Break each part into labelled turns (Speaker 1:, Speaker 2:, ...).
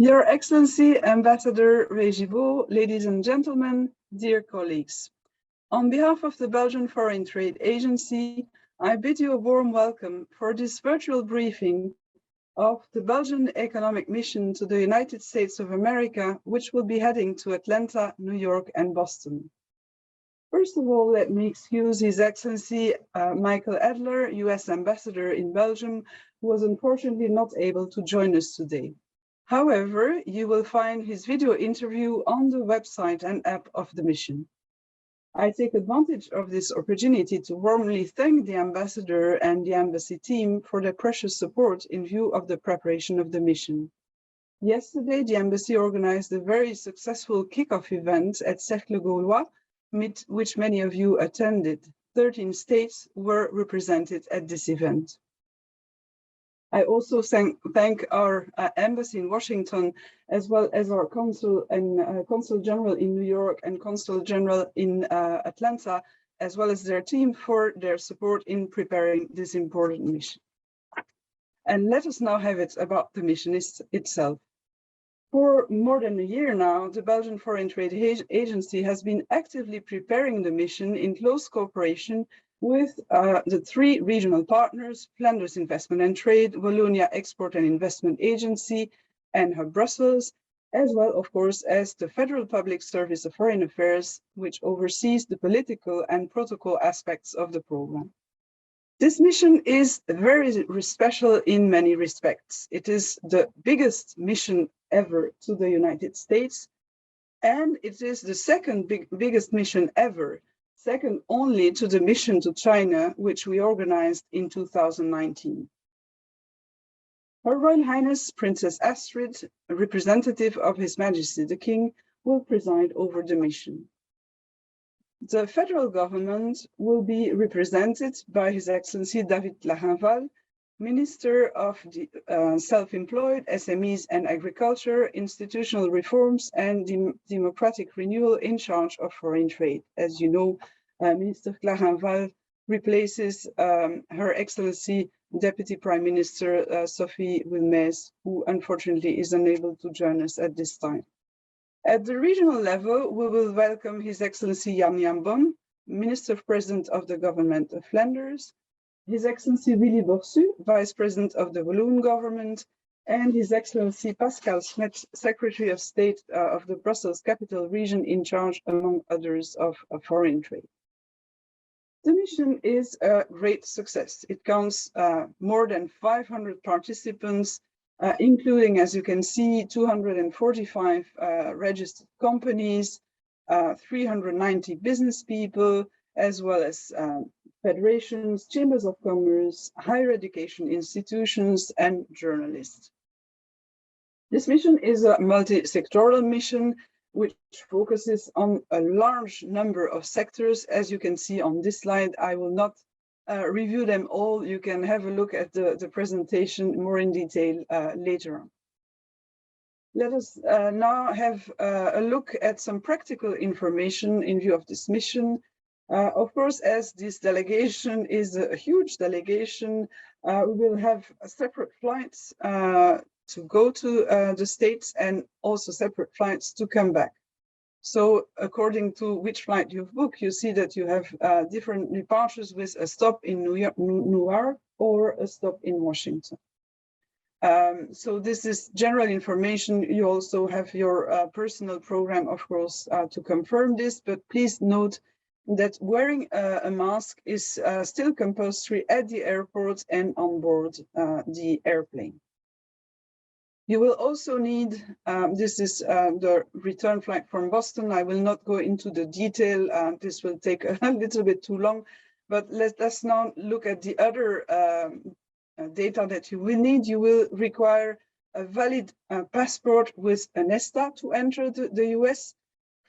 Speaker 1: Your Excellency, Ambassador Régibaud, ladies and gentlemen, dear colleagues. On behalf of the Belgian Foreign Trade Agency, I bid you a warm welcome for this virtual briefing of the Belgian Economic Mission to the United States of America, which will be heading to Atlanta, New York, and Boston. First of all, let me excuse His Excellency Michael Adler, US Ambassador in Belgium, who was unfortunately not able to join us today. However, you will find his video interview on the website and app of the mission. I take advantage of this opportunity to warmly thank the ambassador and the embassy team for their precious support in view of the preparation of the mission. Yesterday, the embassy organized a very successful kickoff event at Cercle-Gaulois, which many of you attended. 13 states were represented at this event. I also thank our embassy in Washington, as well as our consul and consul general in New York and consul general in Atlanta, as well as their team for their support in preparing this important mission. And let us now have it about the mission itself. For more than a year now, the Belgian Foreign Trade Agency has been actively preparing the mission in close cooperation with the 3 regional partners, Flanders Investment and Trade, Wallonia Export and Investment Agency, and HUB.BRUSSELS, as well, of course, as the Federal Public Service of Foreign Affairs, which oversees the political and protocol aspects of the program. This mission is very special in many respects. It is the biggest mission ever to the United States, and it is the second biggest mission ever, second only to the mission to China, which we organized in 2019. Her Royal Highness Princess Astrid, a representative of His Majesty the King, will preside over the mission. The federal government will be represented by His Excellency David Larinval, Minister of the Self-Employed, SMEs and Agriculture, Institutional Reforms and Democratic Renewal in charge of foreign trade. As you know, Minister Larinval replaces Her Excellency Deputy Prime Minister Sophie Wilmès, who unfortunately is unable to join us at this time. At the regional level, we will welcome His Excellency Jan Jambon, Minister President of the Government of Flanders, His Excellency Willy Borsu, Vice President of the Walloon Government, and His Excellency Pascale Delcomminette, Secretary of State of the Brussels Capital Region in charge, among others, of foreign trade. The mission is a great success. It counts more than 500 participants, including, as you can see, 245 registered companies, 390 business people, as well as federations, chambers of commerce, higher education institutions, and journalists. This mission is a multi-sectoral mission which focuses on a large number of sectors. As you can see on this slide, I will not review them all. You can have a look at the presentation more in detail later on. Let us now have a look at some practical information in view of this mission. Of course, as this delegation is a huge delegation, we will have separate flights to go to the States and also separate flights to come back. So according to which flight you've booked, you see that you have different departures with a stop in Newark or a stop in Washington. So this is general information. You also have your personal program, of course, to confirm this, but please note that wearing a mask is still compulsory at the airport and on board the airplane. You will also need, this is the return flight from Boston. I will not go into the detail. This will take a little bit too long, but let's now look at the other data that you will need. You will require a valid passport with an ESTA to enter the US.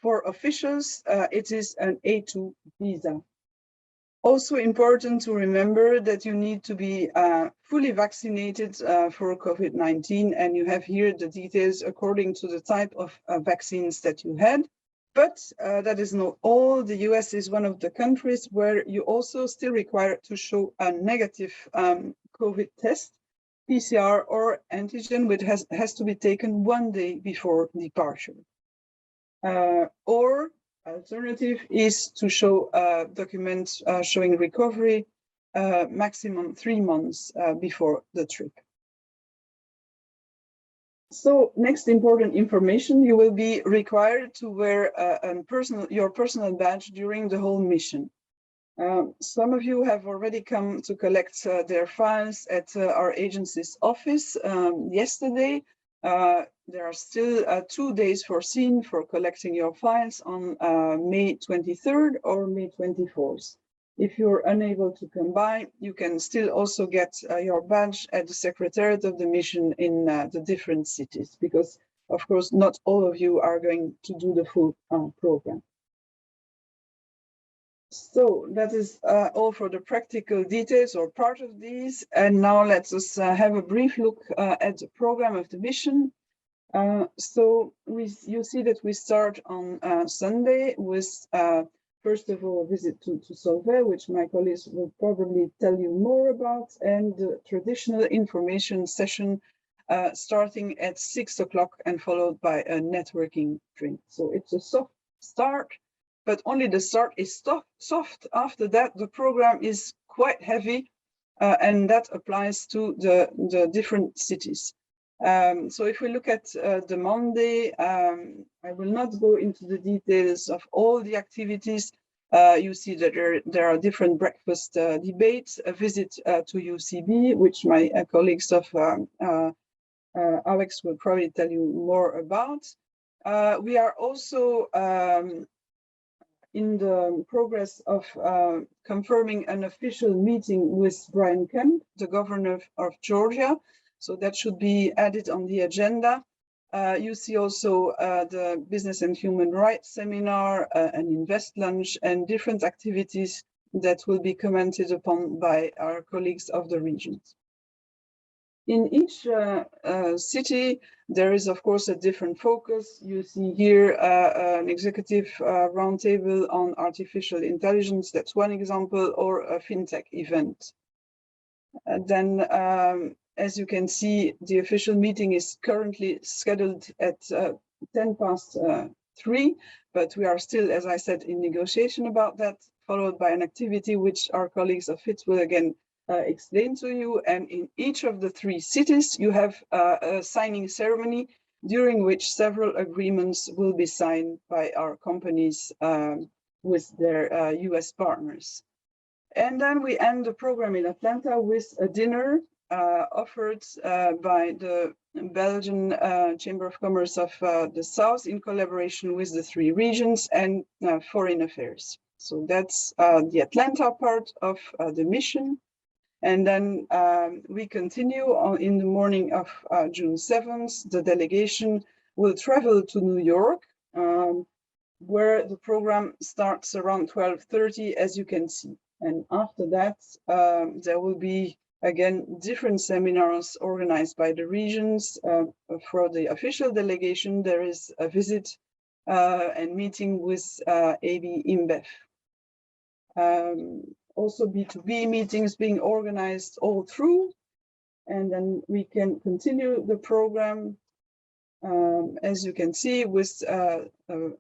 Speaker 1: For officials, it is an A2 visa. Also important to remember that you need to be fully vaccinated for COVID-19, and you have here the details according to the type of vaccines that you had. But that is not all. The US is one of the countries where you also still require to show a negative COVID test, PCR or antigen, which has to be taken 1 day before departure. Or alternative is to show a document showing recovery maximum 3 months before the trip. So next important information, you will be required to wear your personal badge during the whole mission. Some of you have already come to collect their files at our agency's office yesterday. There are still 2 days foreseen for collecting your files on May 23rd or May 24th. If you're unable to come by, you can still also get your badge at the Secretariat of the mission in the different cities, because of course not all of you are going to do the full program. So that is all for the practical details or part of these. And now let's just have a brief look at the program of the mission. So you see that we start on Sunday with, first of all, a visit to Solvay, which my colleagues will probably tell you more about, and the traditional information session starting at 6 o'clock and followed by a networking drink. So it's a soft start, but only the start is soft. After that, the program is quite heavy, and that applies to the different cities. So if we look at the Monday, I will not go into the details of all the activities. You see that there are different breakfast debates, a visit to UCB, which my colleagues of AWEX will probably tell you more about. We are also in the progress of confirming an official meeting with Brian Kemp, the governor of Georgia. So that should be added on the agenda. You see also the Business and Human Rights Seminar, an Invest Lunch, and different activities that will be commented upon by our colleagues of the regions. In each city, there is, of course, a different focus. You see here an executive roundtable on artificial intelligence. That's one example, or a fintech event. Then, as you can see, the official meeting is currently scheduled at 3:10, but we are still, as I said, in negotiation about that, followed by an activity which our colleagues of FIT will again explain to you. And in each of the 3 cities, you have a signing ceremony during which several agreements will be signed by our companies with their US partners. And then we end the program in Atlanta with a dinner offered by the Belgian Chamber of Commerce of the South in collaboration with the 3 regions and Foreign Affairs. So that's the Atlanta part of the mission. And then we continue in the morning of June 7th. The delegation will travel to New York, where the program starts around 12:30, as you can see. And after that, there will be, again, different seminars organized by the regions. For the official delegation, there is a visit and meeting with AB InBev. Also B2B meetings being organized all through, and then we can continue the program, as you can see, with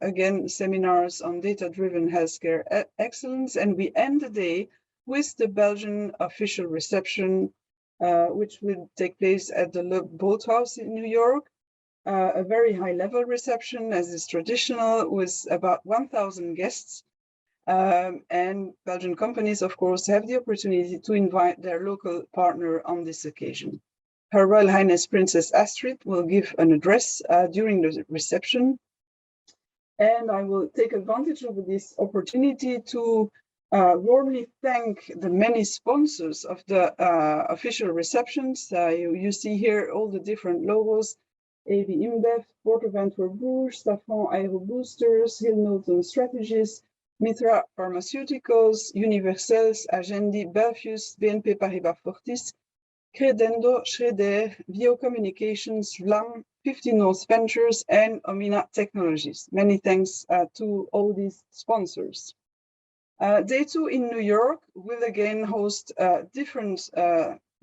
Speaker 1: again seminars on data-driven healthcare excellence, and we end the day with the Belgian official reception, which will take place at the Le Boathouse in New York. A very high-level reception, as is traditional, with about 1,000 guests. And Belgian companies, of course, have the opportunity to invite their local partner on this occasion. Her Royal Highness Princess Astrid will give an address during the reception. And I will take advantage of this opportunity to warmly thank the many sponsors of the official receptions. You see here all the different logos: AB InBev, Port of Antwerp Bruges, Safran Aero Boosters, Hill Milton Strategies, Mitra Pharmaceuticals, Universels, Agendi, Belfius, BNP Paribas Fortis, Credendo, Schroeder, Vio Communications, VLAM, 50 North Ventures, and Omina Technologies. Many thanks to all these sponsors. Day 2 in New York will again host different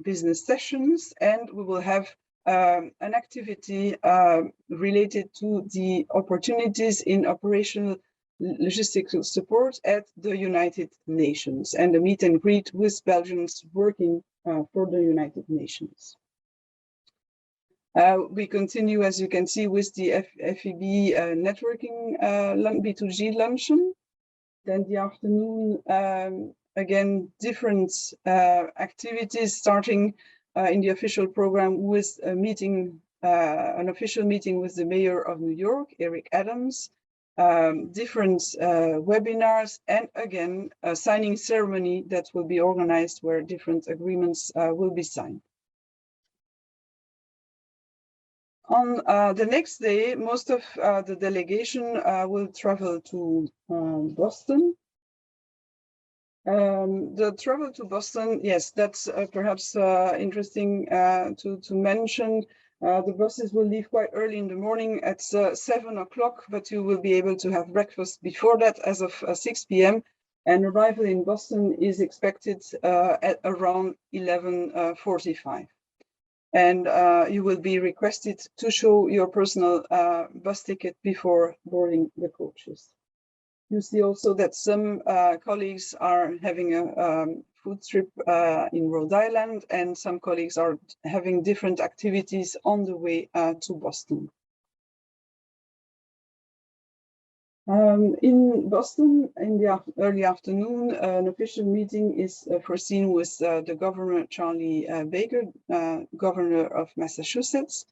Speaker 1: business sessions, and we will have an activity related to the opportunities in operational logistical support at the United Nations and a meet and greet with Belgians working for the United Nations. We continue, as you can see, with the FEB networking B2G luncheon. Then the afternoon, again, different activities starting in the official program with a meeting, an official meeting with the Mayor of New York, Eric Adams, different webinars, and again, a signing ceremony that will be organized where different agreements will be signed. On the next day, most of the delegation will travel to Boston. The travel to Boston, yes, that's perhaps interesting to mention. The buses will leave quite early in the morning at 7 o'clock, but you will be able to have breakfast before that as of 6 p.m. And arrival in Boston is expected at around 11:45. And you will be requested to show your personal bus ticket before boarding the coaches. You see also that some colleagues are having a food trip in Rhode Island, and some colleagues are having different activities on the way to Boston. In Boston, in the early afternoon, an official meeting is foreseen with the Governor, Charlie Baker, Governor of Massachusetts.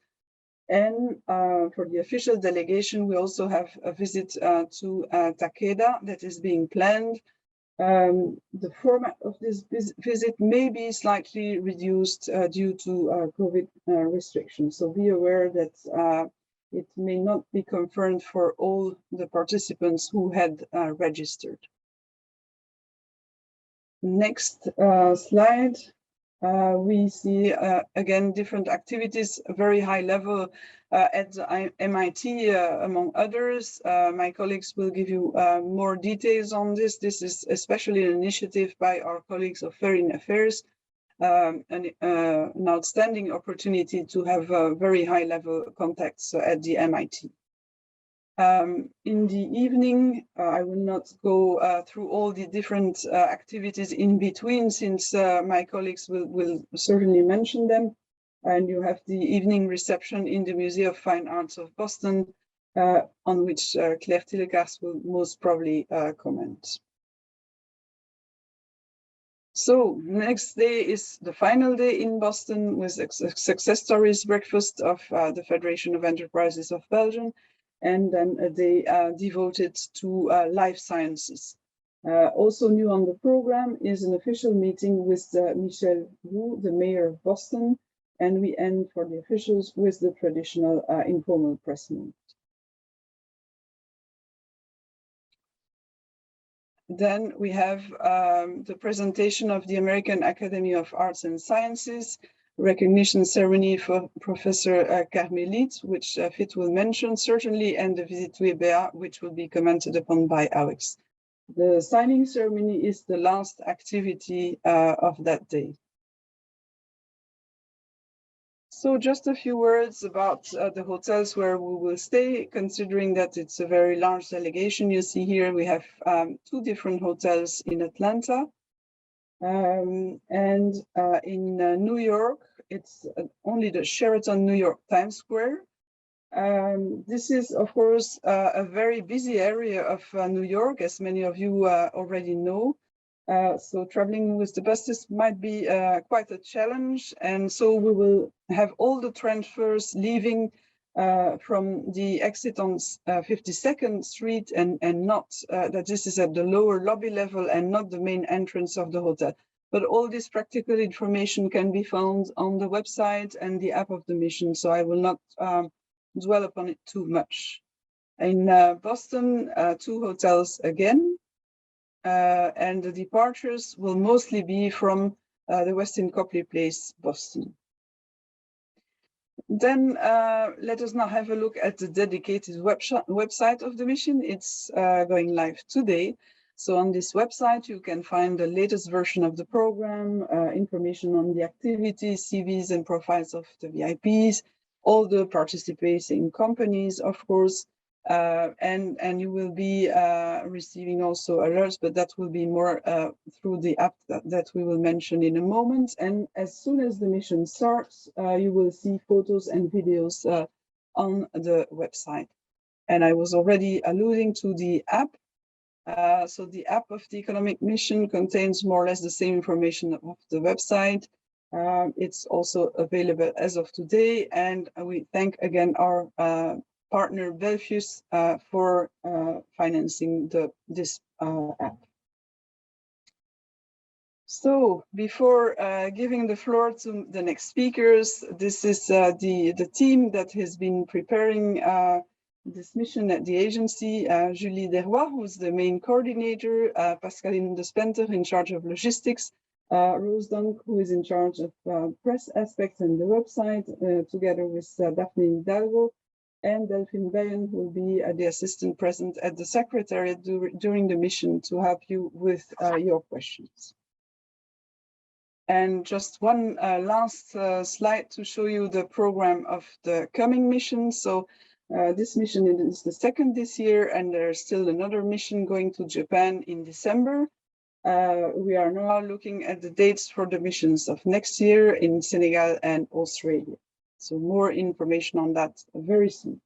Speaker 1: And for the official delegation, we also have a visit to Takeda that is being planned. The format of this visit may be slightly reduced due to COVID restrictions. So be aware that it may not be confirmed for all the participants who had registered. Next slide. We see again different activities, a very high level at MIT, among others. My colleagues will give you more details on this. This is especially an initiative by our colleagues of Foreign Affairs, an outstanding opportunity to have very high level contacts at the MIT. In the evening, I will not go through all the different activities in between, since my colleagues will certainly mention them. And you have the evening reception in the Museum of Fine Arts of Boston, on which Claire Tillekaerts will most probably comment. So next day is the final day in Boston with a success stories breakfast of the Federation of Enterprises of Belgium, and then a day devoted to life sciences. Also new on the program is an official meeting with Michel Wu, the mayor of Boston, and we end for the officials with the traditional informal press meet. Then we have the presentation of the American Academy of Arts and Sciences, recognition ceremony for Professor Carmelite, which Fit will mention certainly, and the visit to EBA, which will be commented upon by AWEX. The signing ceremony is the last activity of that day. So just a few words about the hotels where we will stay, considering that it's a very large delegation. You see here we have 2 different hotels in Atlanta. And in New York, it's only the Sheraton New York Times Square. This is, of course, a very busy area of New York, as many of you already know. So traveling with the buses might be quite a challenge. And so we will have all the transfers leaving from the exit on 52nd Street and not that this is at the lower lobby level and not the main entrance of the hotel. But all this practical information can be found on the website and the app of the mission. So I will not dwell upon it too much. In Boston, 2 hotels again. And the departures will mostly be from the Westin Copley Place, Boston. Then let us now have a look at the dedicated website of the mission. It's going live today. So on this website, you can find the latest version of the program, information on the activities, CVs and profiles of the VIPs, all the participating companies, of course, and you will be receiving also alerts, but that will be more through the app that we will mention in a moment. And as soon as the mission starts, you will see photos and videos on the website. And I was already alluding to the app. So the app of the economic mission contains more or less the same information of the website. It's also available as of today, and we thank again our partner Belfius for financing this app. So before giving the floor to the next speakers, this is the team that has been preparing this mission at the agency. Julie Derroy, who's the main coordinator, Pascaline Delcomminette in charge of logistics, Rose Dunk, who is in charge of press aspects and the website, together with Daphne Hidalgo, and Delphine Bayen, who will be the assistant present at the secretariat during the mission to help you with your questions. And just one last slide to show you the program of the coming mission. So this mission is the second this year, and there's still another mission going to Japan in December. We are now looking at the dates for the missions of next year in Senegal and Australia. So more information on that very soon.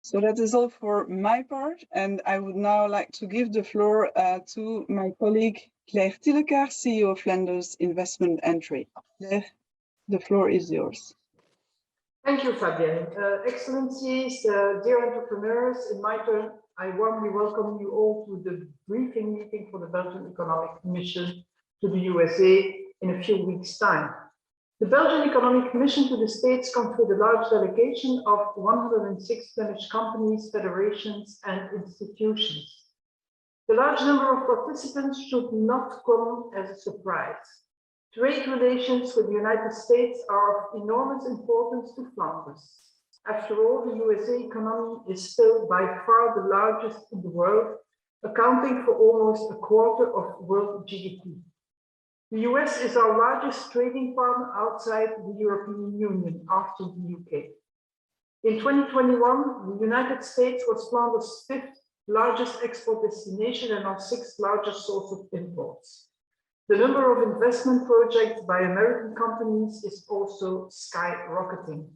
Speaker 1: So that is all for my part, and I would now like to give the floor to my colleague Claire Tillekaerts, CEO of Flanders Investment and Trade. Claire, the floor is yours.
Speaker 2: Thank you, Fabienne. Excellencies, dear entrepreneurs, in my turn, I warmly welcome you all to the briefing meeting for the Belgian Economic Mission to the USA in a few weeks' time. The Belgian Economic Mission to the States comes with a large delegation of 106 Flemish companies, federations, and institutions. The large number of participants should not come as a surprise. Trade relations with the United States are of enormous importance to Flanders. After all, the USA economy is still by far the largest in the world, accounting for almost a quarter of world GDP. The US is our largest trading partner outside the European Union after the UK. In 2021, the United States was Flanders' fifth largest export destination and our sixth largest source of imports. The number of investment projects by American companies is also skyrocketing.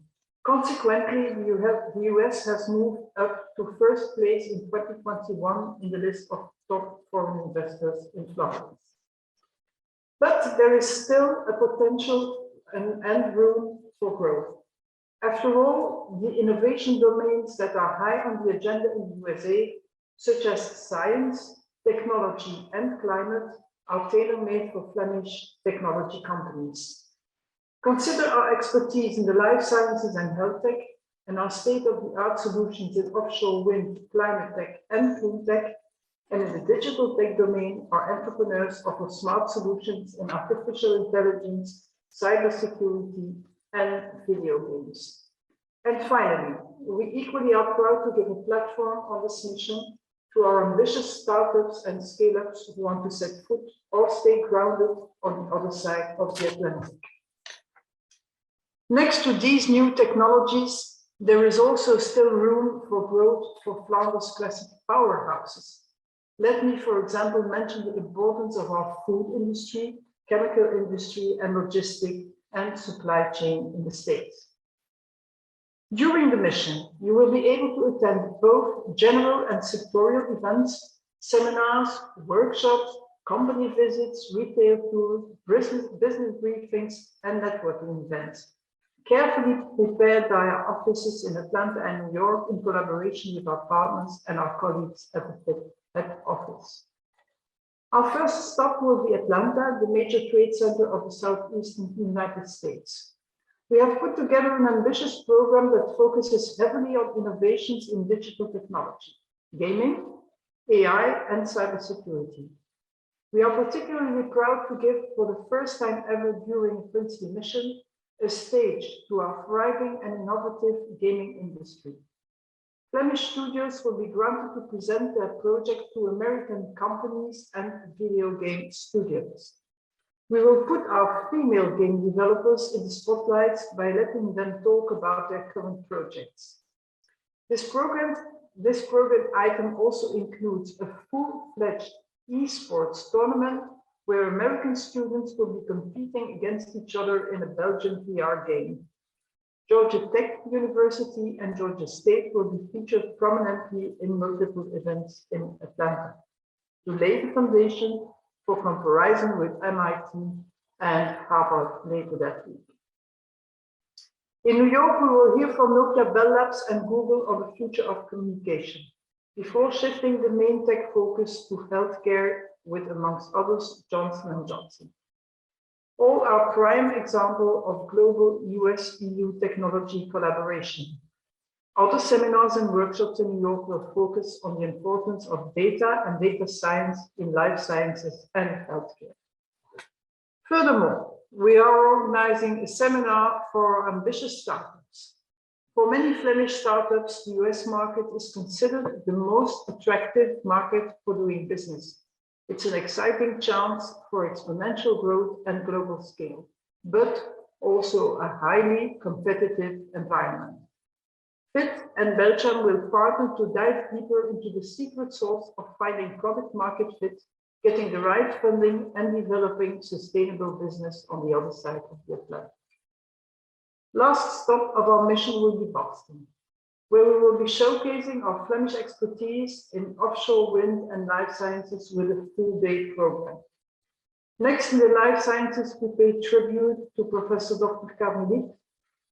Speaker 2: Consequently, the US has moved up to first place in 2021 in the list of top foreign investors in Flanders. But there is still a potential and room for growth. After all, the innovation domains that are high on the agenda in the USA, such as science, technology, and climate, are tailor-made for Flemish technology companies. Consider our expertise in the life sciences and health tech, and our state-of-the-art solutions in offshore wind, climate tech, and clean tech. And in the digital tech domain, our entrepreneurs offer smart solutions in artificial intelligence, cybersecurity, and video games. And finally, we equally are proud to give a platform on this mission to our ambitious startups and scale-ups who want to set foot or stay grounded on the other side of the Atlantic. Next to these new technologies, there is also still room for growth for Flanders' classic powerhouses. Let me, for example, mention the importance of our food industry, chemical industry, and logistic and supply chain in the States. During the mission, you will be able to attend both general and sectorial events, seminars, workshops, company visits, retail tours, business briefings, and networking events, carefully prepared by our offices in Atlanta and New York in collaboration with our partners and our colleagues at the head office. Our first stop will be Atlanta, the major trade center of the Southeastern United States. We have put together an ambitious program that focuses heavily on innovations in digital technology, gaming, AI, and cybersecurity. We are particularly proud to give, for the first time ever during a princely mission, a stage to our thriving and innovative gaming industry. Flemish studios will be granted to present their project to American companies and video game studios. We will put our female game developers in the spotlight by letting them talk about their current projects. This program item also includes a full-fledged esports tournament where American students will be competing against each other in a Belgian VR game. Georgia Tech University and Georgia State will be featured prominently in multiple events in Atlanta to lay the foundation for comparison with MIT and Harvard later that week. In New York, we will hear from Nokia Bell Labs and Google on the future of communication, before shifting the main tech focus to healthcare with, amongst others, Johnson & Johnson. All are prime example of global US-EU technology collaboration. Other seminars and workshops in New York will focus on the importance of data and data science in life sciences and healthcare. Furthermore, we are organizing a seminar for ambitious startups. For many Flemish startups, the US market is considered the most attractive market for doing business. It's an exciting chance for exponential growth and global scale, but also a highly competitive environment. FIT and Belgium will partner to dive deeper into the secret sauce of finding product market fit, getting the right funding, and developing sustainable business on the other side of the Atlantic. Last stop of our mission will be Boston, where we will be showcasing our Flemish expertise in offshore wind and life sciences with a full-day program. Next, in the life sciences, we pay tribute to Professor Dr. Carmelit,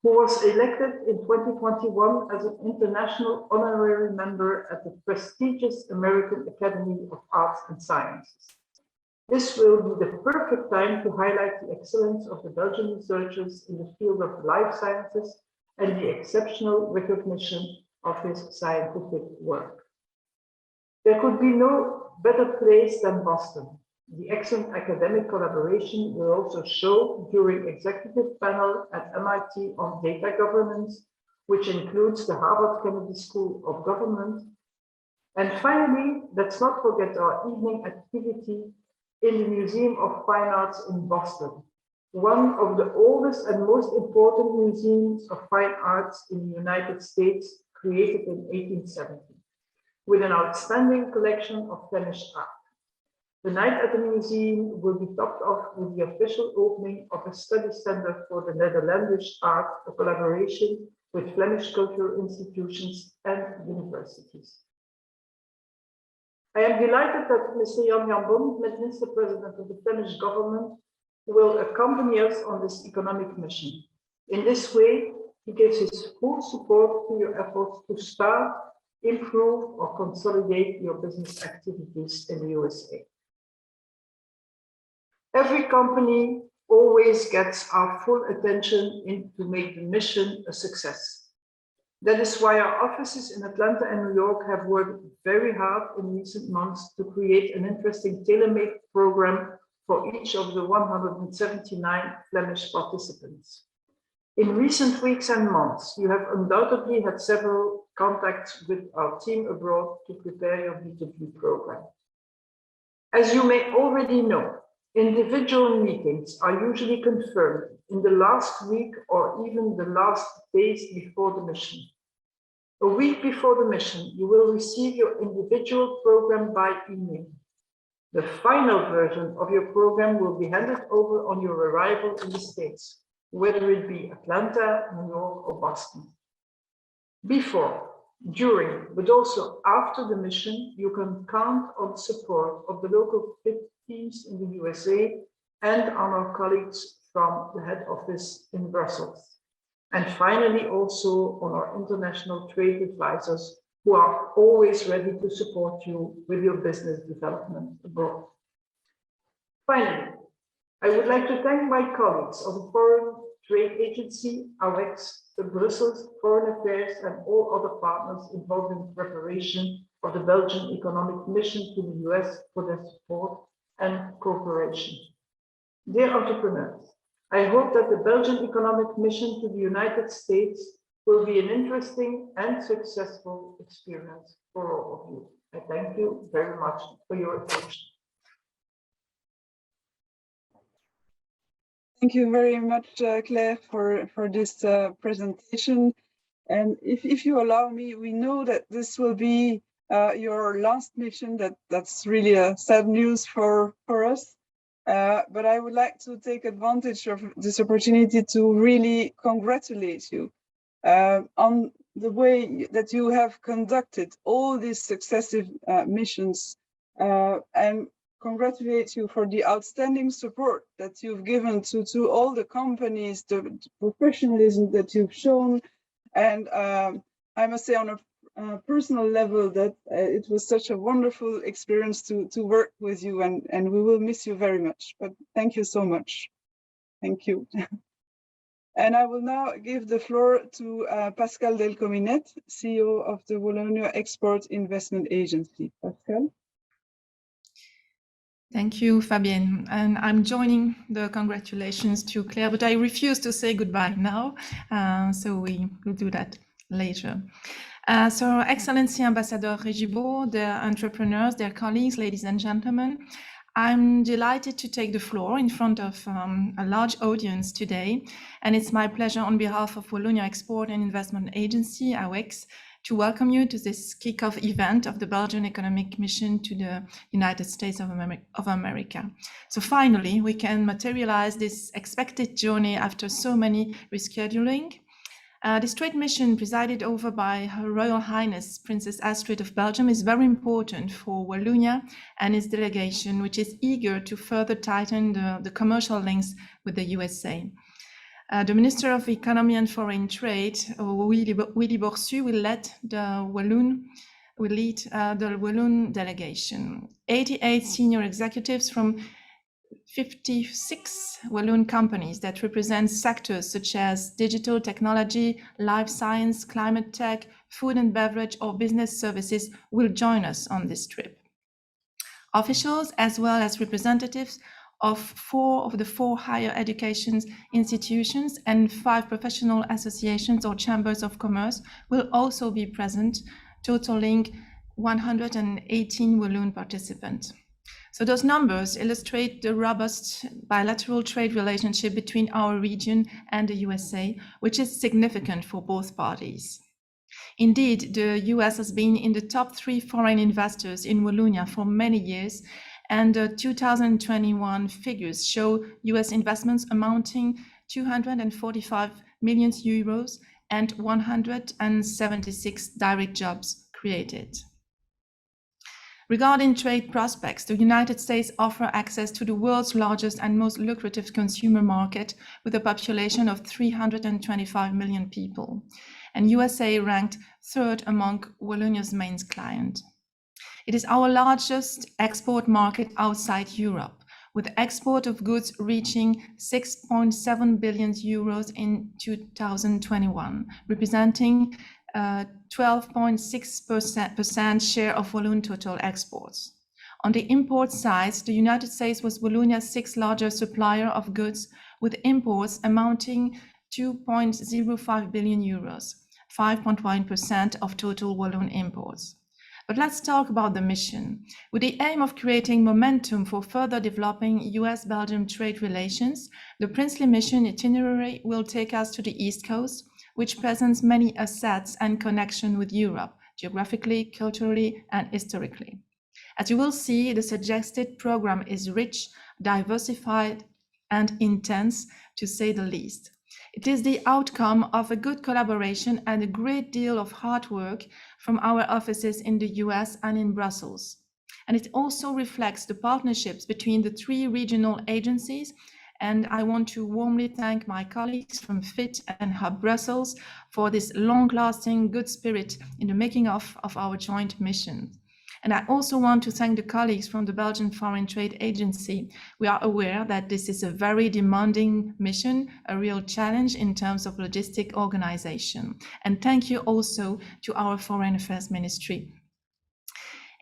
Speaker 2: who was elected in 2021 as an international honorary member at the prestigious American Academy of Arts and Sciences. This will be the perfect time to highlight the excellence of the Belgian researchers in the field of life sciences and the exceptional recognition of his scientific work. There could be no better place than Boston. The excellent academic collaboration will also show during executive panel at MIT on data governance, which includes the Harvard Kennedy School of Government. And finally, let's not forget our evening activity in the Museum of Fine Arts in Boston, one of the oldest and most important museums of fine arts in the United States, created in 1870, with an outstanding collection of Flemish art. The night at the museum will be topped off with the official opening of a study center for the Netherlandish art, a collaboration with Flemish cultural institutions and universities. I am delighted that Mr. Jan Bon, Minister President of the Flemish government, will accompany us on this economic mission. In this way, he gives his full support to your efforts to start, improve, or consolidate your business activities in the USA. Every company always gets our full attention to make the mission a success. That is why our offices in Atlanta and New York have worked very hard in recent months to create an interesting tailor-made program for each of the 179 Flemish participants. In recent weeks and months, you have undoubtedly had several contacts with our team abroad to prepare your B2B program. As you may already know, individual meetings are usually confirmed in the last week or even the last days before the mission. A week before the mission, you will receive your individual program by email. The final version of your program will be handed over on your arrival in the States, whether it be Atlanta, New York, or Boston. Before, during, but also after the mission, you can count on the support of the local FIT teams in the USA and on our colleagues from the head office in Brussels. And finally, also on our international trade advisors who are always ready to support you with your business development abroad. Finally, I would like to thank my colleagues of the Foreign Trade Agency, AWEX, the Brussels Foreign Affairs, and all other partners involved in the preparation of the Belgian economic mission to the US for their support and cooperation. Dear entrepreneurs, I hope that the Belgian economic mission to the United States will be an interesting and successful experience for all of you. I thank you very much for your attention.
Speaker 1: Thank you very much, Claire, for this presentation. And if you allow me, we know that this will be your last mission. That's really a sad news for us. But I would like to take advantage of this opportunity to really congratulate you on the way that you have conducted all these successive missions, and congratulate you for the outstanding support that you've given to all the companies, the professionalism that you've shown. And I must say on a personal level that it was such a wonderful experience to work with you, and we will miss you very much. But thank you so much. Thank you. And I will now give the floor to Pascale Delcomminette, CEO of the Wallonia Export Investment Agency. Pascale.
Speaker 3: Thank you, Fabienne. And I'm joining the congratulations to Claire, but I refuse to say goodbye now. So we will do that later. So Excellency Ambassador Régibaud, dear entrepreneurs, dear colleagues, ladies and gentlemen, I'm delighted to take the floor in front of a large audience today. And it's my pleasure on behalf of Wallonia Export and Investment Agency, AWEX, to welcome you to this kickoff event of the Belgian Economic Mission to the United States of America. So finally, we can materialize this expected journey after so many rescheduling. This trade mission, presided over by Her Royal Highness Princess Astrid of Belgium, is very important for Wallonia and its delegation, which is eager to further tighten the commercial links with the USA. The Minister of Economy and Foreign Trade, Willy Boursu, will lead the Walloon delegation. 88 senior executives from 56 Walloon companies that represent sectors such as digital technology, life science, climate tech, food and beverage, or business services will join us on this trip. Officials, as well as representatives of 4 of the 4 higher education institutions and 5 professional associations or chambers of commerce, will also be present, totaling 118 Walloon participants. So those numbers illustrate the robust bilateral trade relationship between our region and the USA, which is significant for both parties. Indeed, the US has been in the top 3 foreign investors in Wallonia for many years, and the 2021 figures show US investments amounting 245 million euros and 176 direct jobs created. Regarding trade prospects, the United States offers access to the world's largest and most lucrative consumer market with a population of 325 million people, and USA ranked 3rd among Wallonia's main clients. It is our largest export market outside Europe, with export of goods reaching 6.7 billion euros in 2021, representing 12.6% share of Walloon total exports. On the import side, the United States was Wallonia's 6th largest supplier of goods, with imports amounting to 2.05 billion euros, 5.1% of total Walloon imports. But let's talk about the mission. With the aim of creating momentum for further developing US-Belgium trade relations, the Princely Mission itinerary will take us to the East Coast, which presents many assets and connection with Europe, geographically, culturally, and historically. As you will see, the suggested program is rich, diversified, and intense, to say the least. It is the outcome of a good collaboration and a great deal of hard work from our offices in the US and in Brussels. And it also reflects the partnerships between the 3 regional agencies, and I want to warmly thank my colleagues from FIT and HUB.BRUSSELS for this long-lasting good spirit in the making of our joint mission. And I also want to thank the colleagues from the Belgian Foreign Trade Agency. We are aware that this is a very demanding mission, a real challenge in terms of logistic organization. And thank you also to our Foreign Affairs Ministry.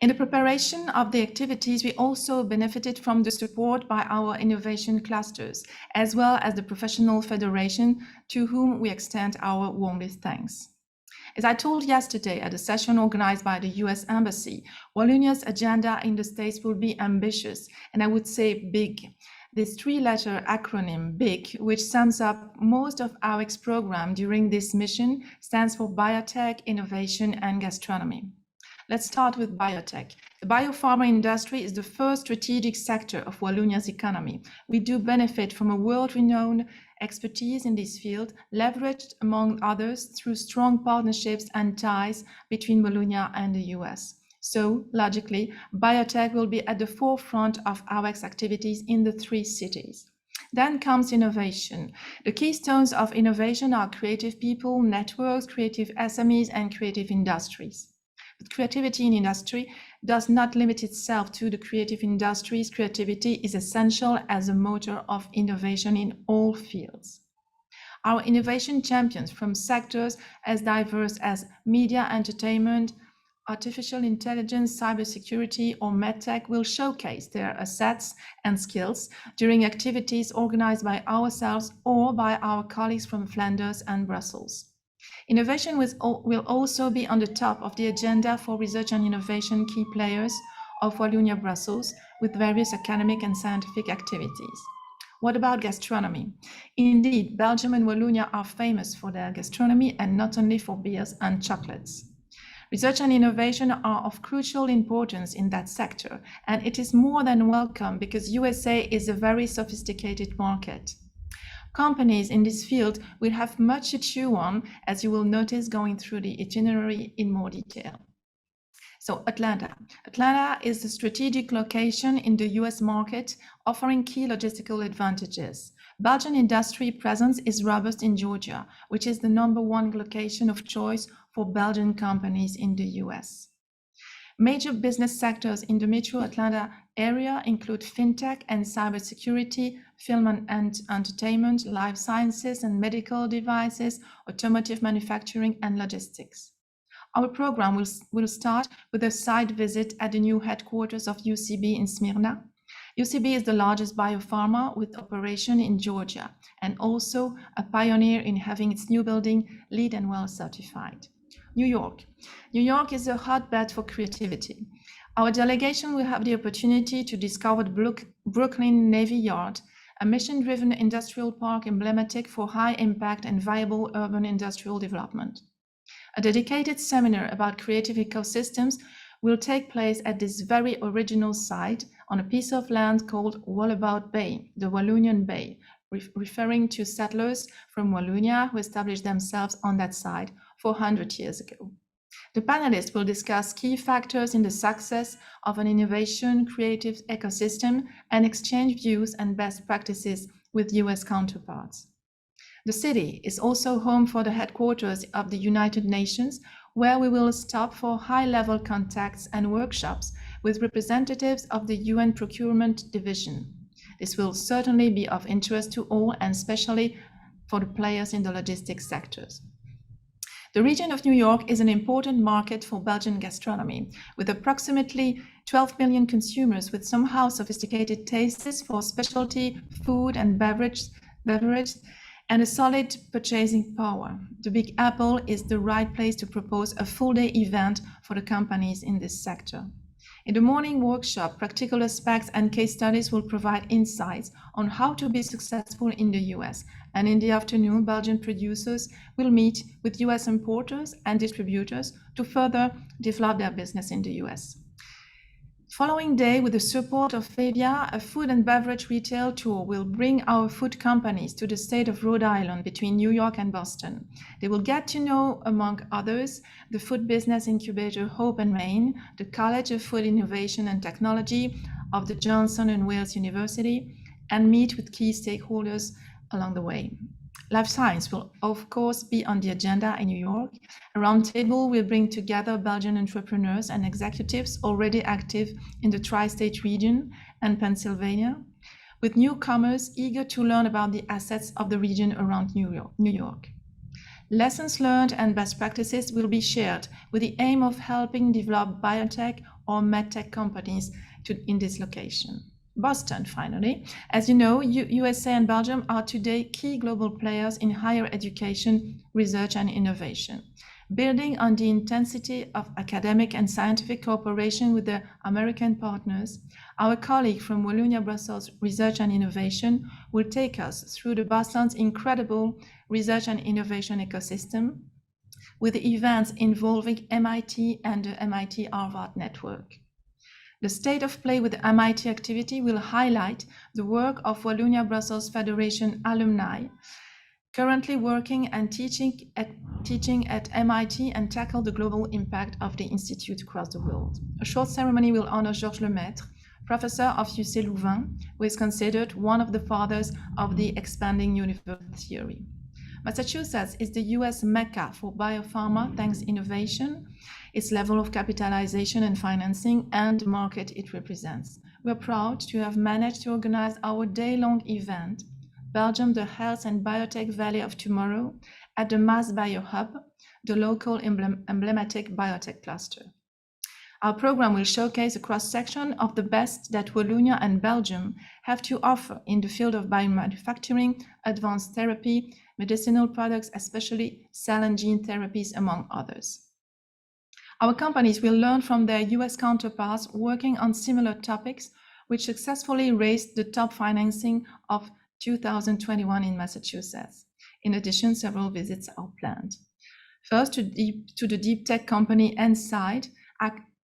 Speaker 3: In the preparation of the activities, we also benefited from the support by our innovation clusters, as well as the professional federation, to whom we extend our warmest thanks. As I told yesterday at a session organized by the US Embassy, Wallonia's agenda in the States will be ambitious, and I would say big. This three-letter acronym, BIG, which sums up most of AWEX program during this mission, stands for Biotech, Innovation and Gastronomy. Let's start with biotech. The biopharma industry is the first strategic sector of Wallonia's economy. We do benefit from a world-renowned expertise in this field, leveraged among others through strong partnerships and ties between Wallonia and the US. So, logically, biotech will be at the forefront of AWEX activities in the three cities. Then comes innovation. The keystones of innovation are creative people, networks, creative SMEs, and creative industries. But creativity in industry does not limit itself to the creative industries. Creativity is essential as a motor of innovation in all fields. Our innovation champions from sectors as diverse as media, entertainment, artificial intelligence, cybersecurity, or medtech will showcase their assets and skills during activities organized by ourselves or by our colleagues from Flanders and Brussels. Innovation will also be on the top of the agenda for research and innovation key players of Wallonia Brussels with various academic and scientific activities. What about gastronomy? Indeed, Belgium and Wallonia are famous for their gastronomy and not only for beers and chocolates. Research and innovation are of crucial importance in that sector, and it is more than welcome because USA is a very sophisticated market. Companies in this field will have much to chew on, as you will notice going through the itinerary in more detail. So Atlanta. Atlanta is a strategic location in the US market, offering key logistical advantages. Belgian industry presence is robust in Georgia, which is the #1 location of choice for Belgian companies in the US. Major business sectors in the Metro Atlanta area include fintech and cybersecurity, film and entertainment, life sciences and medical devices, automotive manufacturing, and logistics. Our program will start with a site visit at the new headquarters of UCB in Smyrna. UCB is the largest biopharma with operation in Georgia and also a pioneer in having its new building LEED and WELL certified. New York. New York is a hotbed for creativity. Our delegation will have the opportunity to discover the Brooklyn Navy Yard, a mission-driven industrial park emblematic for high-impact and viable urban industrial development. A dedicated seminar about creative ecosystems will take place at this very original site on a piece of land called Wallabout Bay, the Wallonian Bay, referring to settlers from Wallonia who established themselves on that site 400 years ago. The panelists will discuss key factors in the success of an innovation creative ecosystem and exchange views and best practices with US counterparts. The city is also home for the headquarters of the United Nations, where we will stop for high-level contacts and workshops with representatives of the UN Procurement Division. This will certainly be of interest to all, and especially for the players in the logistics sectors. The region of New York is an important market for Belgian gastronomy, with approximately 12 million consumers with somehow sophisticated tastes for specialty food and beverage, and a solid purchasing power. The Big Apple is the right place to propose a full-day event for the companies in this sector. In the morning workshop, practical aspects and case studies will provide insights on how to be successful in the US. And in the afternoon, Belgian producers will meet with US importers and distributors to further develop their business in the US. Following day, with the support of FABIA, a food and beverage retail tour will bring our food companies to the state of Rhode Island between New York and Boston. They will get to know, among others, the food business incubator Hope and Maine, the College of Food Innovation and Technology of the Johnson & Wales University, and meet with key stakeholders along the way. Life science will, of course, be on the agenda in New York. A roundtable will bring together Belgian entrepreneurs and executives already active in the tri-state region and Pennsylvania, with newcomers eager to learn about the assets of the region around New York. Lessons learned and best practices will be shared with the aim of helping develop biotech or medtech companies in this location. Boston, finally. As you know, USA and Belgium are today key global players in higher education, research and innovation. Building on the intensity of academic and scientific cooperation with their American partners, our colleague from Wallonia Brussels Research and Innovation will take us through the Boston's incredible research and innovation ecosystem with events involving MIT and the MIT-Harvard network. The state of play with the MIT activity will highlight the work of Wallonia Brussels Federation alumni currently working and teaching at MIT and tackle the global impact of the institute across the world. A short ceremony will honor Georges Lemaitre, professor of UC Louvain, who is considered one of the fathers of the expanding universe theory. Massachusetts is the US mecca for biopharma thanks innovation, its level of capitalization and financing, and the market it represents. We're proud to have managed to organize our day-long event, Belgium, the Health and Biotech Valley of Tomorrow, at the Mass Bio Hub, the local emblematic biotech cluster. Our program will showcase a cross-section of the best that Wallonia and Belgium have to offer in the field of biomanufacturing, advanced therapy, medicinal products, especially cell and gene therapies, among others. Our companies will learn from their US counterparts working on similar topics, which successfully raised the top financing of 2021 in Massachusetts. In addition, several visits are planned. First, to the deep tech company Insight,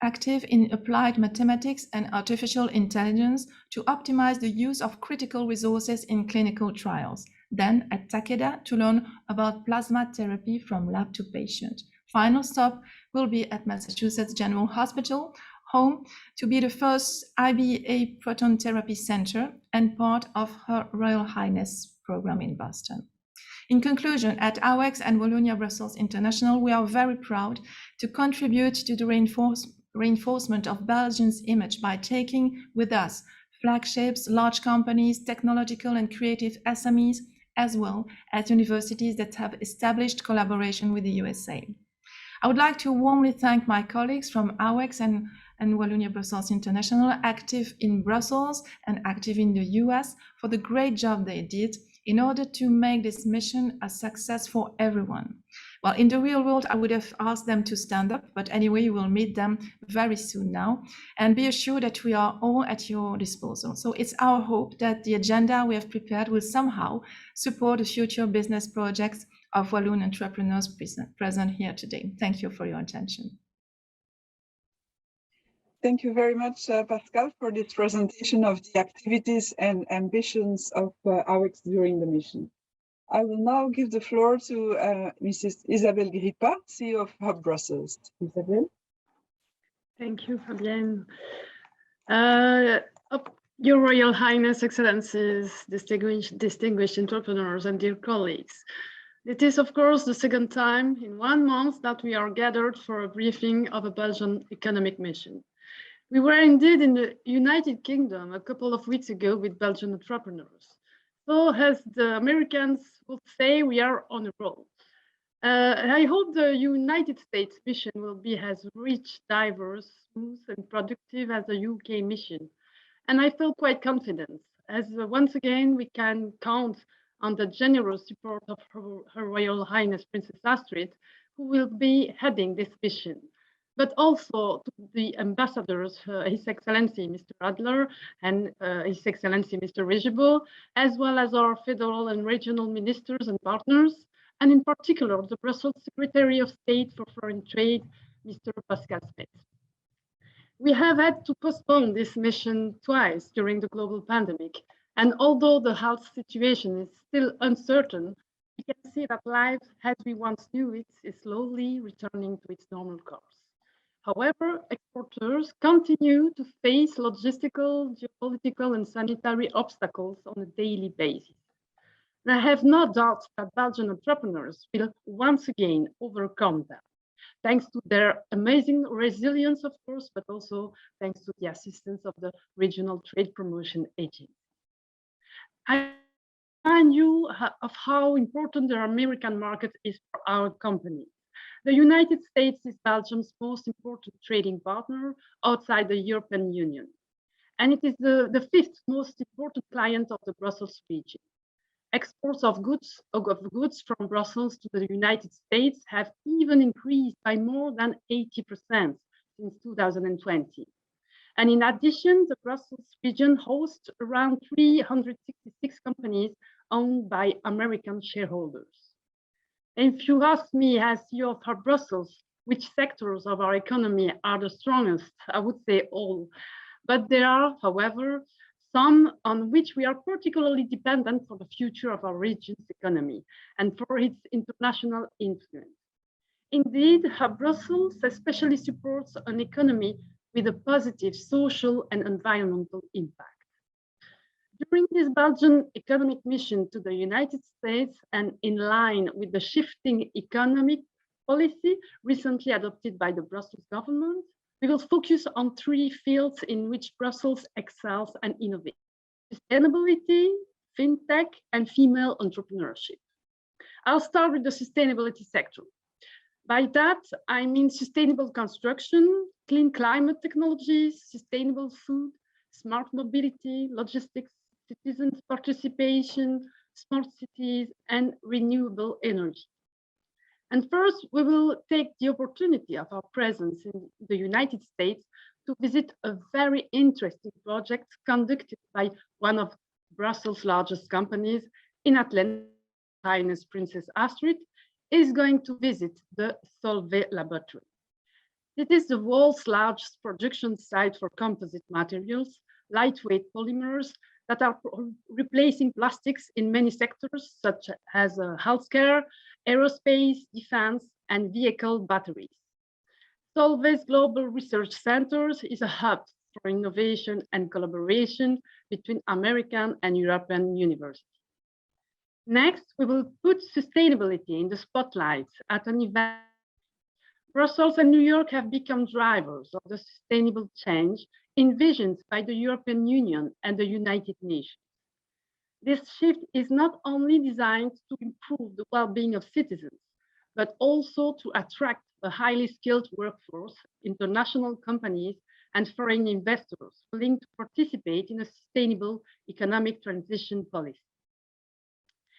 Speaker 3: active in applied mathematics and artificial intelligence to optimize the use of critical resources in clinical trials. Then at Takeda to learn about plasma therapy from lab to patient. Final stop will be at Massachusetts General Hospital, home to be the first IBA proton therapy center and part of Her Royal Highness program in Boston. In conclusion, at AWEX and Wallonia Brussels International, we are very proud to contribute to the reinforcement of Belgium's image by taking with us flagships, large companies, technological and creative SMEs, as well as universities that have established collaboration with the USA. I would like to warmly thank my colleagues from AWEX and Wallonia Brussels International, active in Brussels and active in the US, for the great job they did in order to make this mission a success for everyone. Well, in the real world, I would have asked them to stand up, but anyway, you will meet them very soon now, and be assured that we are all at your disposal. So it's our hope that the agenda we have prepared will somehow support the future business projects of Walloon entrepreneurs present here today. Thank you for your attention.
Speaker 1: Thank you very much, Pascale, for this presentation of the activities and ambitions of AWEX during the mission. I will now give the floor to Mrs. Isabelle Grippa, CEO of HUB.BRUSSELS. Isabelle.
Speaker 4: Thank you, Fabienne. Your Royal Highness, Excellencies, distinguished entrepreneurs and dear colleagues. It is, of course, the second time in 1 month that we are gathered for a briefing of a Belgian economic mission. We were indeed in the United Kingdom a couple of weeks ago with Belgian entrepreneurs. So as the Americans would say, we are on a roll. I hope the United States mission will be as rich, diverse, smooth and productive as the UK mission. And I feel quite confident, as once again, we can count on the generous support of Her Royal Highness Princess Astrid, who will be heading this mission, but also to the ambassadors, His Excellency Mr. Adler and His Excellency Mr. Regibaud, as well as our federal and regional ministers and partners, and in particular, the Brussels Secretary of State for Foreign Trade, Mr. Pascal Smith. We have had to postpone this mission twice during the global pandemic, and although the health situation is still uncertain, we can see that life as we once knew it is slowly returning to its normal course. However, exporters continue to face logistical, geopolitical, and sanitary obstacles on a daily basis. And I have no doubt that Belgian entrepreneurs will once again overcome them, thanks to their amazing resilience, of course, but also thanks to the assistance of the regional trade promotion agency. I remind you of how important the American market is for our company. The United States is Belgium's most important trading partner outside the European Union, and it is the fifth most important client of the Brussels region. Exports of goods from Brussels to the United States have even increased by more than 80% since 2020. And in addition, the Brussels region hosts around 366 companies owned by American shareholders. And if you ask me, as CEO of HUB.BRUSSELS, which sectors of our economy are the strongest, I would say all. But there are, however, some on which we are particularly dependent for the future of our region's economy and for its international influence. Indeed, HUB.BRUSSELS especially supports an economy with a positive social and environmental impact. During this Belgian economic mission to the United States and in line with the shifting economic policy recently adopted by the Brussels government, we will focus on three fields in which Brussels excels and innovates: sustainability, fintech, and female entrepreneurship. I'll start with the sustainability sector. By that, I mean sustainable construction, clean climate technologies, sustainable food, smart mobility, logistics, citizens' participation, smart cities, and renewable energy. And first, we will take the opportunity of our presence in the United States to visit a very interesting project conducted by one of Brussels' largest companies in Atlanta. Highness Princess Astrid is going to visit the Solvay laboratory. It is the world's largest production site for composite materials, lightweight polymers that are replacing plastics in many sectors, such as healthcare, aerospace, defense, and vehicle batteries. Solvay's Global Research Centers is a hub for innovation and collaboration between American and European universities. Next, we will put sustainability in the spotlight at an event. Brussels and New York have become drivers of the sustainable change envisioned by the European Union and the United Nations. This shift is not only designed to improve the well-being of citizens, but also to attract a highly skilled workforce, international companies, and foreign investors willing to participate in a sustainable economic transition policy.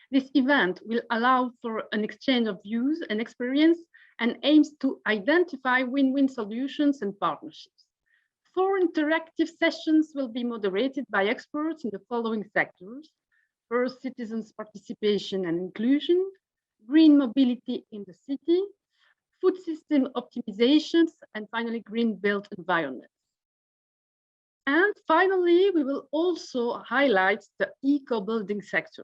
Speaker 4: This event will allow for an exchange of views and experience and aims to identify win-win solutions and partnerships. 4 interactive sessions will be moderated by experts in the following sectors: first, citizens' participation and inclusion, green mobility in the city, food system optimizations, and finally, green built environments. And finally, we will also highlight the eco-building sector.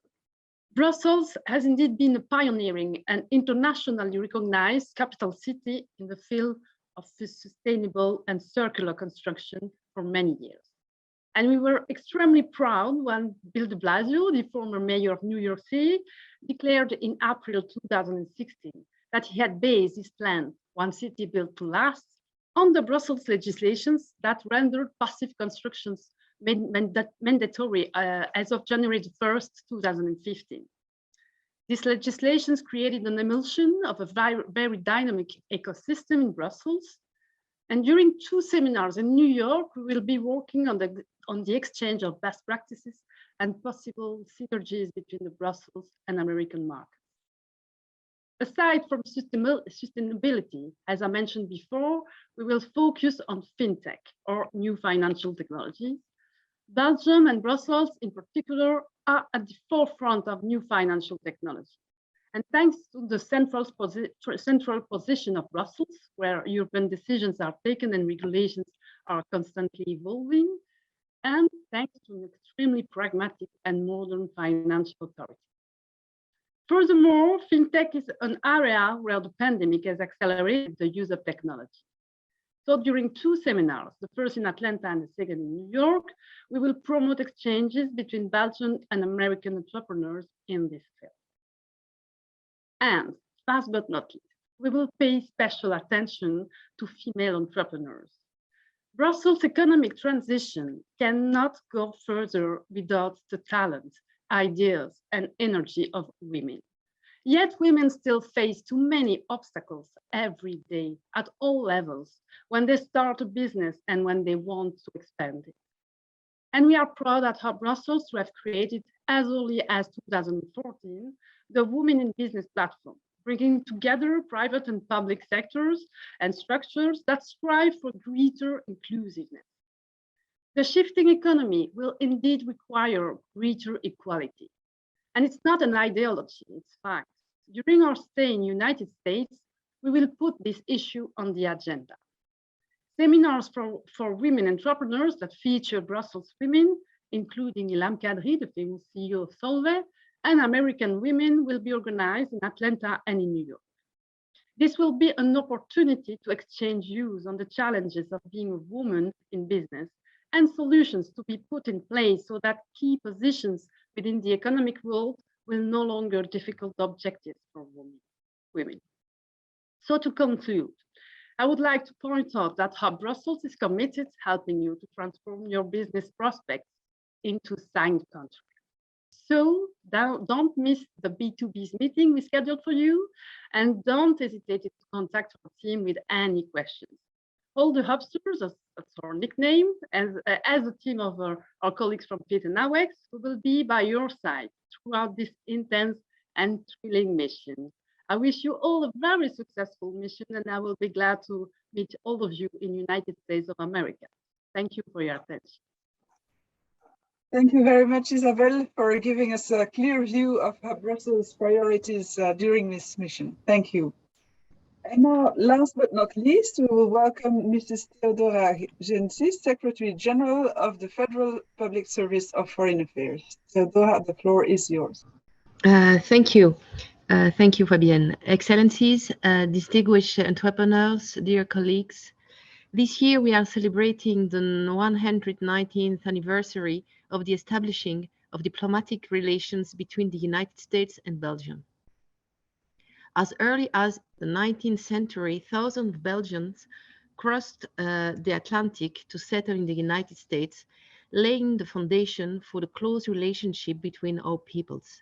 Speaker 4: Brussels has indeed been a pioneering and internationally recognized capital city in the field of sustainable and circular construction for many years. And we were extremely proud when Bill de Blasio, the former mayor of New York City, declared in April 2016 that he had based his plan, One City Built to Last, on the Brussels legislations that rendered passive constructions mandatory as of January 1st, 2015. These legislations created an emulsion of a very dynamic ecosystem in Brussels. And during 2 seminars in New York, we will be working on the exchange of best practices and possible synergies between the Brussels and American markets. Aside from sustainability, as I mentioned before, we will focus on fintech, or new financial technologies. Belgium and Brussels in particular are at the forefront of new financial technology. And thanks to the central position of Brussels, where European decisions are taken and regulations are constantly evolving, and thanks to an extremely pragmatic and modern financial authority. Furthermore, fintech is an area where the pandemic has accelerated the use of technology. So during 2 seminars, the first in Atlanta and the second in New York, we will promote exchanges between Belgian and American entrepreneurs in this field. And last but not least, we will pay special attention to female entrepreneurs. Brussels' economic transition cannot go further without the talent, ideas, and energy of women. Yet women still face too many obstacles every day at all levels when they start a business and when they want to expand it. And we are proud at HUB.BRUSSELS to have created, as early as 2014, the Women in Business platform, bringing together private and public sectors and structures that strive for greater inclusiveness. The shifting economy will indeed require greater equality. And it's not an ideology, it's fact. During our stay in the United States, we will put this issue on the agenda. Seminars for women entrepreneurs that feature Brussels women, including Ilham Kadri, the famous CEO of Solvay, and American women will be organized in Atlanta and in New York. This will be an opportunity to exchange views on the challenges of being a woman in business and solutions to be put in place so that key positions within the economic world will no longer difficult objectives for women. So to conclude, I would like to point out that HUB.BRUSSELS is committed to helping you to transform your business prospects into signed contracts. So don't miss the B2B's meeting we scheduled for you, and don't hesitate to contact our team with any questions. All the Hubsters, that's our nickname, as a team of our colleagues from PIT and AWEX, we will be by your side throughout this intense and thrilling mission. I wish you all a very successful mission, and I will be glad to meet all of you in the United States of America. Thank you for your attention.
Speaker 1: Thank you very much, Isabelle, for giving us a clear view of HUB.BRUSSELS' priorities during this mission. Thank you. And now, last but not least, we will welcome Mrs. Theodora Gentzis, Secretary General of the Federal Public Service of Foreign Affairs. Theodora, the floor is yours.
Speaker 5: Thank you. Thank you, Fabienne. Excellencies, distinguished entrepreneurs, dear colleagues. This year we are celebrating the 119th anniversary of the establishing of diplomatic relations between the United States and Belgium. As early as the 19th century, thousands of Belgians crossed the Atlantic to settle in the United States, laying the foundation for the close relationship between our peoples.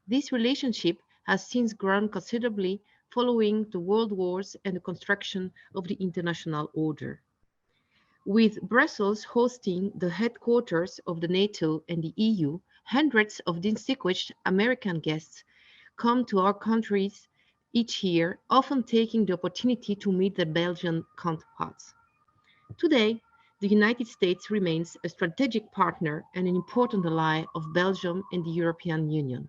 Speaker 5: This relationship has since grown considerably following the world wars and the construction of the international order. With Brussels hosting the headquarters of the NATO and the EU, hundreds of distinguished American guests come to our countries each year, often taking the opportunity to meet their Belgian counterparts. Today, the United States remains a strategic partner and an important ally of Belgium and the European Union.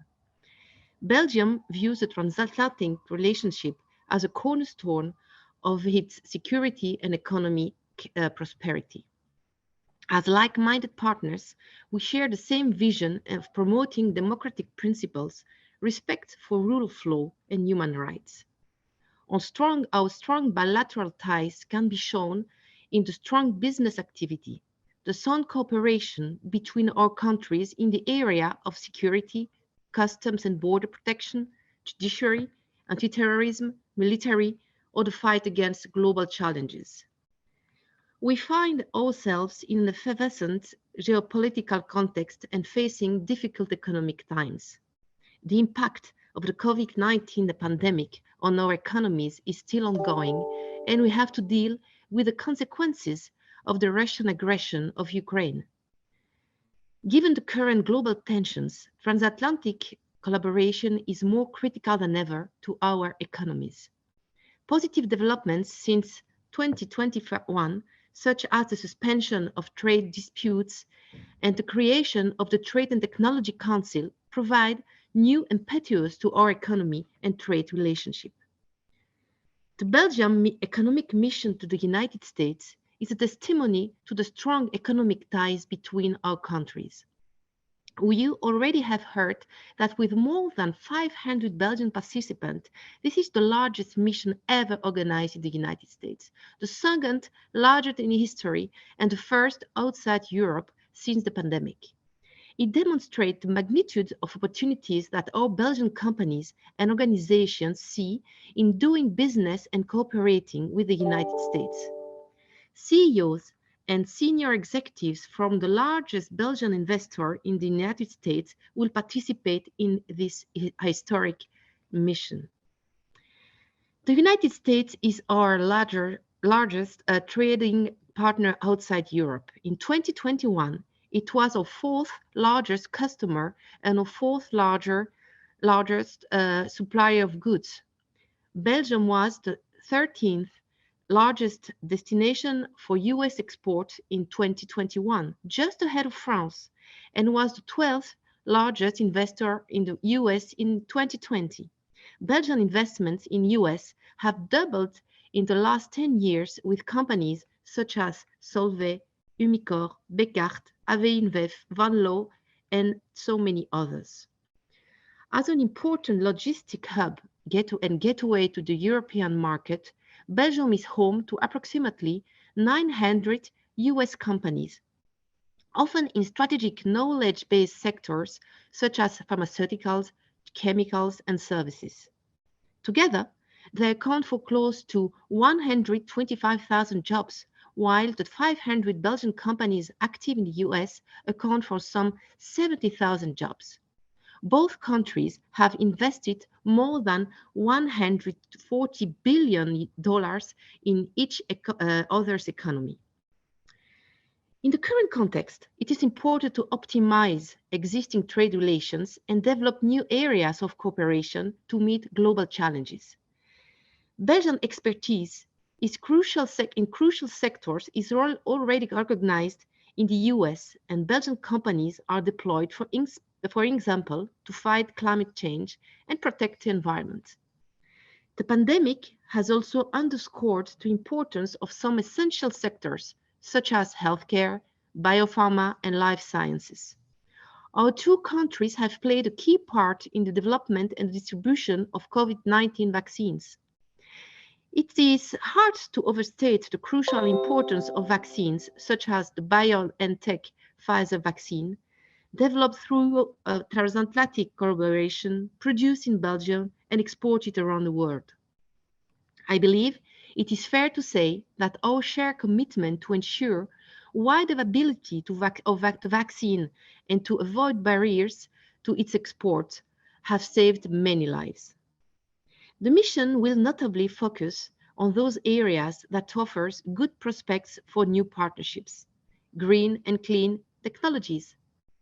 Speaker 5: Belgium views the transatlantic relationship as a cornerstone of its security and economic prosperity. As like-minded partners, we share the same vision of promoting democratic principles, respect for rule of law and human rights. Our strong bilateral ties can be shown in the strong business activity, the sound cooperation between our countries in the area of security, customs and border protection, judiciary, anti-terrorism, military, or the fight against global challenges. We find ourselves in an effervescent geopolitical context and facing difficult economic times. The impact of the COVID-19 pandemic on our economies is still ongoing, and we have to deal with the consequences of the Russian aggression of Ukraine. Given the current global tensions, transatlantic collaboration is more critical than ever to our economies. Positive developments since 2021, such as the suspension of trade disputes and the creation of the Trade and Technology Council, provide new impetus to our economy and trade relationship. The Belgian economic mission to the United States is a testimony to the strong economic ties between our countries. We already have heard that with more than 500 Belgian participants, this is the largest mission ever organized in the United States, the second largest in history and the first outside Europe since the pandemic. It demonstrates the magnitude of opportunities that our Belgian companies and organizations see in doing business and cooperating with the United States. CEOs and senior executives from the largest Belgian investor in the United States will participate in this historic mission. The United States is our largest trading partner outside Europe. In 2021, it was our fourth largest customer and our fourth largest supplier of goods. Belgium was the 13th largest destination for US export in 2021, just ahead of France, and was the 12th largest investor in the US in 2020. Belgian investments in US have doubled in the last 10 years with companies such as Solvay, Umicore, Bekaert, AWE InBev, Van Loo, and so many others. As an important logistic hub and gateway to the European market, Belgium is home to approximately 900 US companies, often in strategic knowledge-based sectors such as pharmaceuticals, chemicals, and services. Together, they account for close to 125,000 jobs, while the 500 Belgian companies active in the US account for some 70,000 jobs. Both countries have invested more than $140 billion in each other's economy. In the current context, it is important to optimize existing trade relations and develop new areas of cooperation to meet global challenges. Belgian expertise is in crucial sectors is already recognized in the US, and Belgian companies are deployed, for example, to fight climate change and protect the environment. The pandemic has also underscored the importance of some essential sectors, such as healthcare, biopharma, and life sciences. Our two countries have played a key part in the development and distribution of COVID-19 vaccines. It is hard to overstate the crucial importance of vaccines, such as the BioNTech Pfizer vaccine, developed through a transatlantic collaboration, produced in Belgium, and exported around the world. I believe it is fair to say that our shared commitment to ensure wide availability of the vaccine and to avoid barriers to its export have saved many lives. The mission will notably focus on those areas that offers good prospects for new partnerships: green and clean technologies,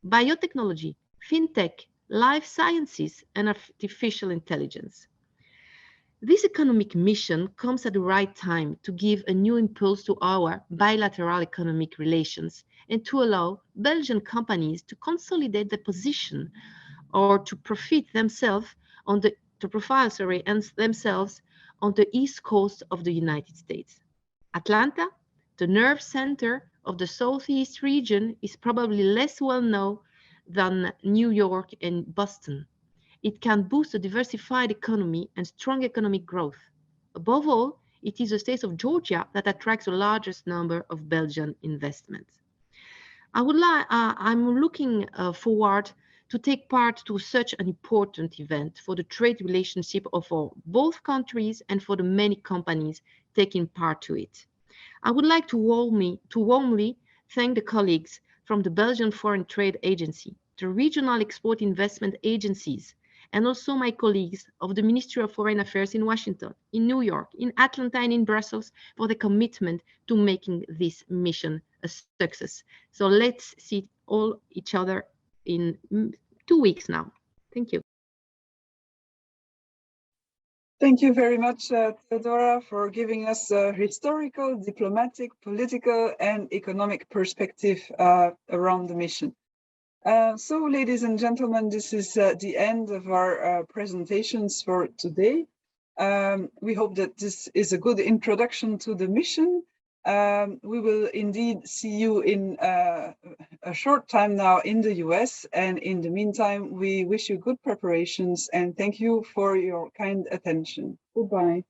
Speaker 5: biotechnology, fintech, life sciences, and artificial intelligence. This economic mission comes at the right time to give a new impulse to our bilateral economic relations and to allow Belgian companies to consolidate their position or to profile themselves on the east coast of the United States. Atlanta, the nerve center of the Southeast region, is probably less well known than New York and Boston. It can boost a diversified economy and strong economic growth. Above all, it is the state of Georgia that attracts the largest number of Belgian investments. I'm looking forward to take part to such an important event for the trade relationship of both countries and for the many companies taking part to it. I would like to warmly thank the colleagues from the Belgian Foreign Trade Agency, the regional export investment agencies, and also my colleagues of the Ministry of Foreign Affairs in Washington, in New York, in Atlanta, and in Brussels for the commitment to making this mission a success. So let's see all each other in 2 weeks now. Thank you.
Speaker 1: Thank you very much, Theodora, for giving us a historical, diplomatic, political, and economic perspective around the mission. So, ladies and gentlemen, this is the end of our presentations for today. We hope that this is a good introduction to the mission. We will indeed see you in a short time now in the US, and in the meantime, we wish you good preparations and thank you for your kind attention. Goodbye.